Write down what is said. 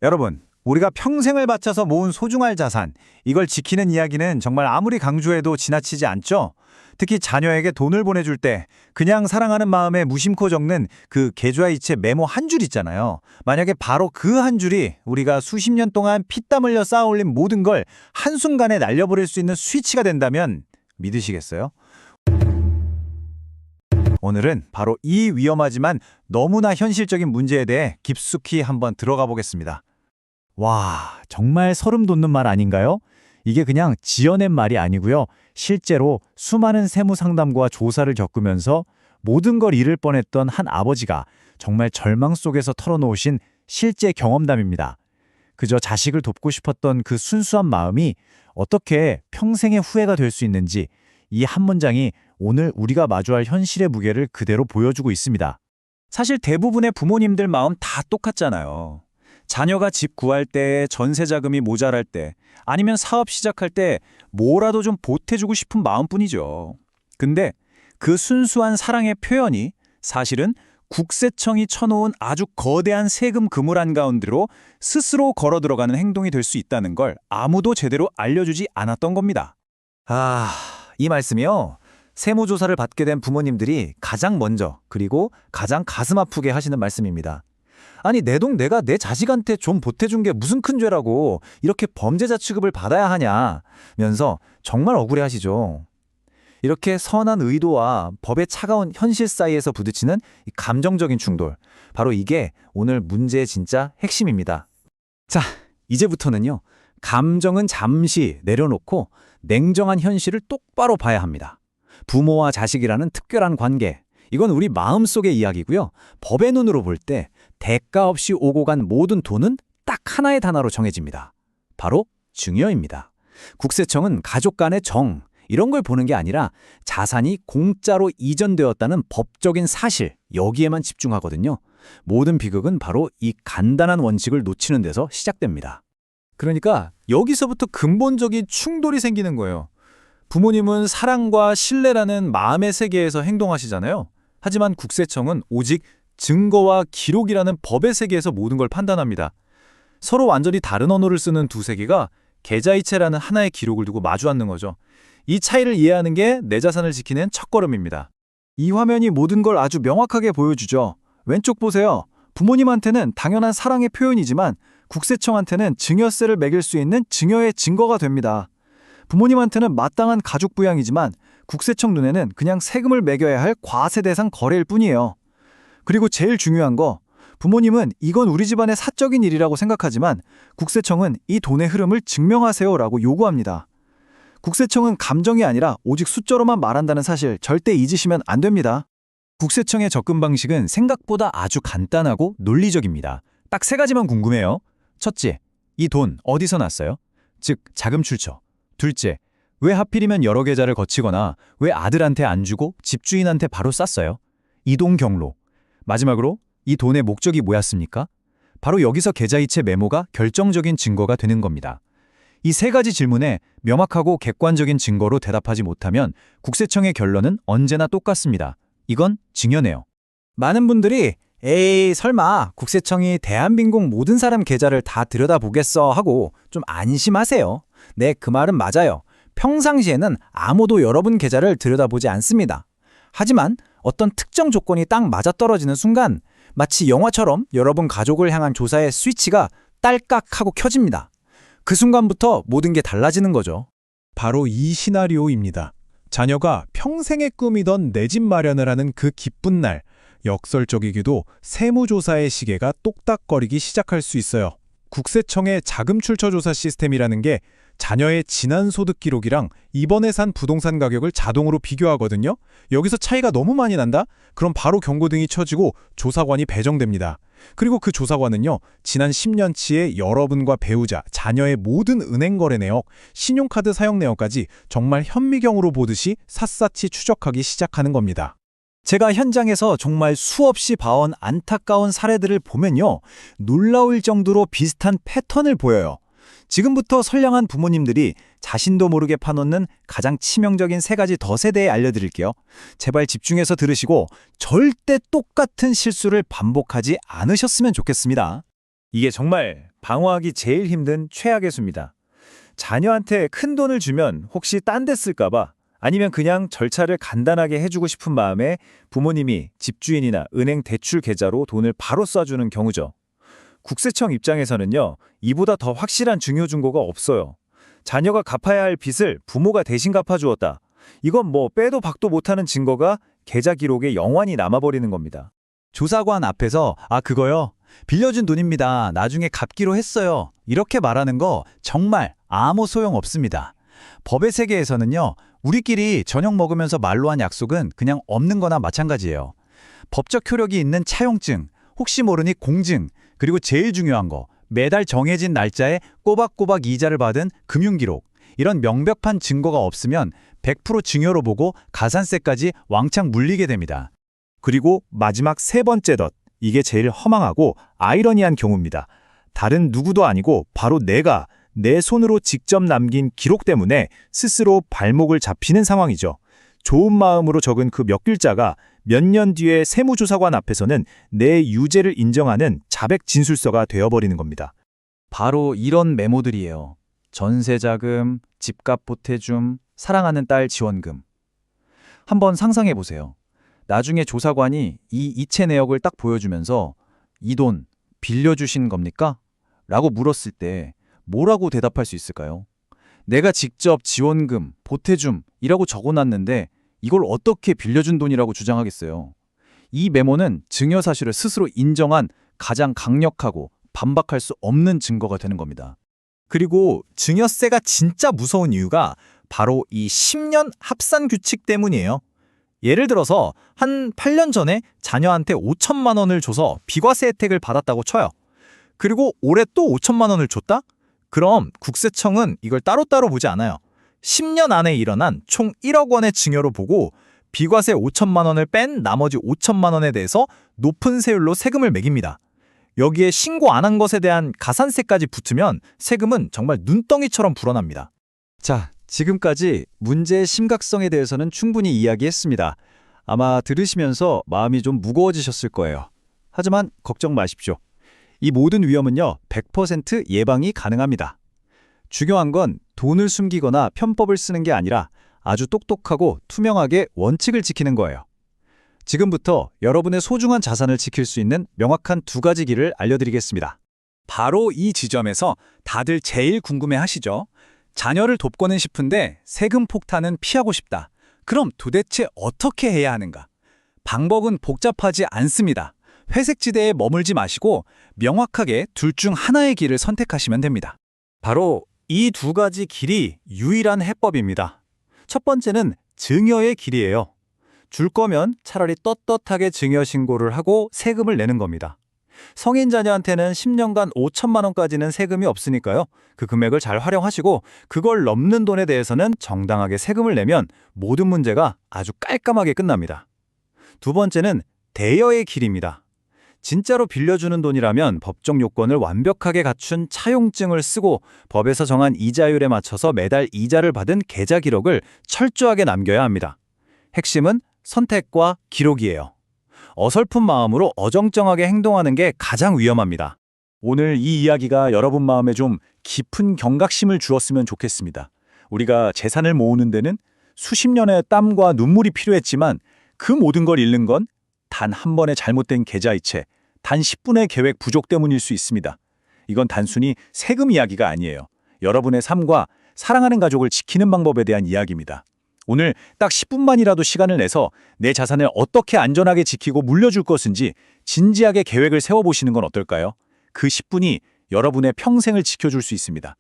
여러분, 우리가 평생을 바쳐서 모은 소중할 자산, 이걸 지키는 이야기는 정말 아무리 강조해도 지나치지 않죠? 특히 자녀에게 돈을 보내줄 때 그냥 사랑하는 마음에 무심코 적는 그 계좌이체 메모 한 줄 있잖아요. 만약에 바로 그 한 줄이 우리가 수십 년 동안 피땀 흘려 쌓아올린 모든 걸 한순간에 날려버릴 수 있는 스위치가 된다면 믿으시겠어요? 오늘은 바로 이 위험하지만 너무나 현실적인 문제에 대해 깊숙이 한번 들어가 보겠습니다. 와, 정말 소름 돋는 말 아닌가요? 이게 그냥 지어낸 말이 아니고요. 실제로 수많은 세무 상담과 조사를 겪으면서 모든 걸 잃을 뻔했던 한 아버지가 정말 절망 속에서 털어놓으신 실제 경험담입니다. 그저 자식을 돕고 싶었던 그 순수한 마음이 어떻게 평생의 후회가 될 수 있는지 이 한 문장이 오늘 우리가 마주할 현실의 무게를 그대로 보여주고 있습니다. 사실 대부분의 부모님들 마음 다 똑같잖아요. 자녀가 집 구할 때, 전세 자금이 모자랄 때, 아니면 사업 시작할 때 뭐라도 좀 보태주고 싶은 마음뿐이죠. 근데 그 순수한 사랑의 표현이 사실은 국세청이 쳐놓은 아주 거대한 세금 그물 한가운데로 스스로 걸어 들어가는 행동이 될 수 있다는 걸 아무도 제대로 알려주지 않았던 겁니다. 이 말씀이요. 세무조사를 받게 된 부모님들이 가장 먼저 그리고 가장 가슴 아프게 하시는 말씀입니다. 아니, 내 돈 내가 내 자식한테 좀 보태준 게 무슨 큰 죄라고 이렇게 범죄자 취급을 받아야 하냐면서 정말 억울해하시죠. 이렇게 선한 의도와 법의 차가운 현실 사이에서 부딪히는 이 감정적인 충돌, 바로 이게 오늘 문제의 진짜 핵심입니다. 자, 이제부터는요. 감정은 잠시 내려놓고 냉정한 현실을 똑바로 봐야 합니다. 부모와 자식이라는 특별한 관계, 이건 우리 마음속의 이야기고요. 법의 눈으로 볼 때 대가 없이 오고 간 모든 돈은 딱 하나의 단어로 정해집니다. 바로 증여입니다. 국세청은 가족 간의 정, 이런 걸 보는 게 아니라 자산이 공짜로 이전되었다는 법적인 사실, 여기에만 집중하거든요. 모든 비극은 바로 이 간단한 원칙을 놓치는 데서 시작됩니다. 그러니까 여기서부터 근본적인 충돌이 생기는 거예요. 부모님은 사랑과 신뢰라는 마음의 세계에서 행동하시잖아요. 하지만 국세청은 오직 증거와 기록이라는 법의 세계에서 모든 걸 판단합니다. 서로 완전히 다른 언어를 쓰는 두 세계가 계좌이체라는 하나의 기록을 두고 마주 앉는 거죠. 이 차이를 이해하는 게 내 자산을 지키는 첫걸음입니다. 이 화면이 모든 걸 아주 명확하게 보여주죠. 왼쪽 보세요. 부모님한테는 당연한 사랑의 표현이지만 국세청한테는 증여세를 매길 수 있는 증여의 증거가 됩니다. 부모님한테는 마땅한 가족 부양이지만 국세청 눈에는 그냥 세금을 매겨야 할 과세 대상 거래일 뿐이에요. 그리고 제일 중요한 거, 부모님은 이건 우리 집안의 사적인 일이라고 생각하지만 국세청은 이 돈의 흐름을 증명하세요라고 요구합니다. 국세청은 감정이 아니라 오직 숫자로만 말한다는 사실 절대 잊으시면 안 됩니다. 국세청의 접근 방식은 생각보다 아주 간단하고 논리적입니다. 딱 세 가지만 궁금해요. 첫째, 이 돈 어디서 났어요? 즉, 자금 출처. 둘째, 왜 하필이면 여러 계좌를 거치거나 왜 아들한테 안 주고 집주인한테 바로 쌌어요? 이동 경로. 마지막으로 이 돈의 목적이 뭐였습니까? 바로 여기서 계좌이체 메모가 결정적인 증거가 되는 겁니다. 이 세 가지 질문에 명확하고 객관적인 증거로 대답하지 못하면 국세청의 결론은 언제나 똑같습니다. 이건 증여네요. 많은 분들이 에이 설마 국세청이 대한민국 모든 사람 계좌를 다 들여다보겠어 하고 좀 안심하세요. 네, 그 말은 맞아요. 평상시에는 아무도 여러분 계좌를 들여다보지 않습니다. 하지만 어떤 특정 조건이 딱 맞아떨어지는 순간 마치 영화처럼 여러분 가족을 향한 조사의 스위치가 딸깍 하고 켜집니다. 그 순간부터 모든 게 달라지는 거죠. 바로 이 시나리오입니다. 자녀가 평생의 꿈이던 내 집 마련을 하는 그 기쁜 날, 역설적이게도 세무조사의 시계가 똑딱거리기 시작할 수 있어요. 국세청의 자금 출처 조사 시스템이라는 게 자녀의 지난 소득 기록이랑 이번에 산 부동산 가격을 자동으로 비교하거든요. 여기서 차이가 너무 많이 난다? 그럼 바로 경고등이 켜지고 조사관이 배정됩니다. 그리고 그 조사관은요, 지난 10년치의 여러분과 배우자, 자녀의 모든 은행 거래 내역, 신용카드 사용 내역까지 정말 현미경으로 보듯이 샅샅이 추적하기 시작하는 겁니다. 제가 현장에서 정말 수없이 봐온 안타까운 사례들을 보면요, 놀라울 정도로 비슷한 패턴을 보여요. 지금부터 선량한 부모님들이 자신도 모르게 파놓는 가장 치명적인 세 가지 덫에 대해 알려드릴게요. 제발 집중해서 들으시고 절대 똑같은 실수를 반복하지 않으셨으면 좋겠습니다. 이게 정말 방어하기 제일 힘든 최악의 수입니다. 자녀한테 큰 돈을 주면 혹시 딴 데 쓸까봐 아니면 그냥 절차를 간단하게 해주고 싶은 마음에 부모님이 집주인이나 은행 대출 계좌로 돈을 바로 쏴주는 경우죠. 국세청 입장에서는요, 이보다 더 확실한 중요증거가 없어요. 자녀가 갚아야 할 빚을 부모가 대신 갚아주었다. 이건 뭐 빼도 박도 못하는 증거가 계좌 기록에 영원히 남아버리는 겁니다. 조사관 앞에서 그거요. 빌려준 돈입니다. 나중에 갚기로 했어요. 이렇게 말하는 거 정말 아무 소용 없습니다. 법의 세계에서는요. 우리끼리 저녁 먹으면서 말로 한 약속은 그냥 없는 거나 마찬가지예요. 법적 효력이 있는 차용증, 혹시 모르니 공증, 그리고 제일 중요한 거, 매달 정해진 날짜에 꼬박꼬박 이자를 받은 금융기록, 이런 명백한 증거가 없으면 100% 증여로 보고 가산세까지 왕창 물리게 됩니다. 그리고 마지막 세 번째 덫, 이게 제일 허망하고 아이러니한 경우입니다. 다른 누구도 아니고 바로 내가 내 손으로 직접 남긴 기록 때문에 스스로 발목을 잡히는 상황이죠. 좋은 마음으로 적은 그 몇 글자가 몇 년 뒤에 세무조사관 앞에서는 내 유죄를 인정하는 자백 진술서가 되어버리는 겁니다. 바로 이런 메모들이에요. 전세자금, 집값 보태줌, 사랑하는 딸 지원금. 한번 상상해 보세요. 나중에 조사관이 이 이체 내역을 딱 보여주면서 이 돈 빌려주신 겁니까? 라고 물었을 때 뭐라고 대답할 수 있을까요? 내가 직접 지원금, 보태줌이라고 적어놨는데 이걸 어떻게 빌려준 돈이라고 주장하겠어요? 이 메모는 증여 사실을 스스로 인정한 가장 강력하고 반박할 수 없는 증거가 되는 겁니다. 그리고 증여세가 진짜 무서운 이유가 바로 이 10년 합산 규칙 때문이에요. 예를 들어서 한 8년 전에 자녀한테 5천만 원을 줘서 비과세 혜택을 받았다고 쳐요. 그리고 올해 또 5천만 원을 줬다? 그럼 국세청은 이걸 따로따로 보지 않아요. 10년 안에 일어난 총 1억 원의 증여로 보고 비과세 5천만 원을 뺀 나머지 5천만 원에 대해서 높은 세율로 세금을 매깁니다. 여기에 신고 안 한 것에 대한 가산세까지 붙으면 세금은 정말 눈덩이처럼 불어납니다. 자, 지금까지 문제의 심각성에 대해서는 충분히 이야기했습니다. 아마 들으시면서 마음이 좀 무거워지셨을 거예요. 하지만 걱정 마십시오. 이 모든 위험은요, 100% 예방이 가능합니다. 중요한 건 돈을 숨기거나 편법을 쓰는 게 아니라 아주 똑똑하고 투명하게 원칙을 지키는 거예요. 지금부터 여러분의 소중한 자산을 지킬 수 있는 명확한 두 가지 길을 알려드리겠습니다. 바로 이 지점에서 다들 제일 궁금해하시죠? 자녀를 돕고는 싶은데 세금 폭탄은 피하고 싶다. 그럼 도대체 어떻게 해야 하는가? 방법은 복잡하지 않습니다. 회색지대에 머물지 마시고 명확하게 둘 중 하나의 길을 선택하시면 됩니다. 바로 이 두 가지 길이 유일한 해법입니다. 첫 번째는 증여의 길이에요. 줄 거면 차라리 떳떳하게 증여 신고를 하고 세금을 내는 겁니다. 성인 자녀한테는 10년간 5천만 원까지는 세금이 없으니까요. 그 금액을 잘 활용하시고 그걸 넘는 돈에 대해서는 정당하게 세금을 내면 모든 문제가 아주 깔끔하게 끝납니다. 두 번째는 대여의 길입니다. 진짜로 빌려주는 돈이라면 법정 요건을 완벽하게 갖춘 차용증을 쓰고 법에서 정한 이자율에 맞춰서 매달 이자를 받은 계좌 기록을 철저하게 남겨야 합니다. 핵심은 선택과 기록이에요. 어설픈 마음으로 어정쩡하게 행동하는 게 가장 위험합니다. 오늘 이 이야기가 여러분 마음에 좀 깊은 경각심을 주었으면 좋겠습니다. 우리가 재산을 모으는 데는 수십 년의 땀과 눈물이 필요했지만 그 모든 걸 잃는 건 단 한 번의 잘못된 계좌이체, 단 10분의 계획 부족 때문일 수 있습니다. 이건 단순히 세금 이야기가 아니에요. 여러분의 삶과 사랑하는 가족을 지키는 방법에 대한 이야기입니다. 오늘 딱 10분만이라도 시간을 내서 내 자산을 어떻게 안전하게 지키고 물려줄 것인지 진지하게 계획을 세워보시는 건 어떨까요? 그 10분이 여러분의 평생을 지켜줄 수 있습니다.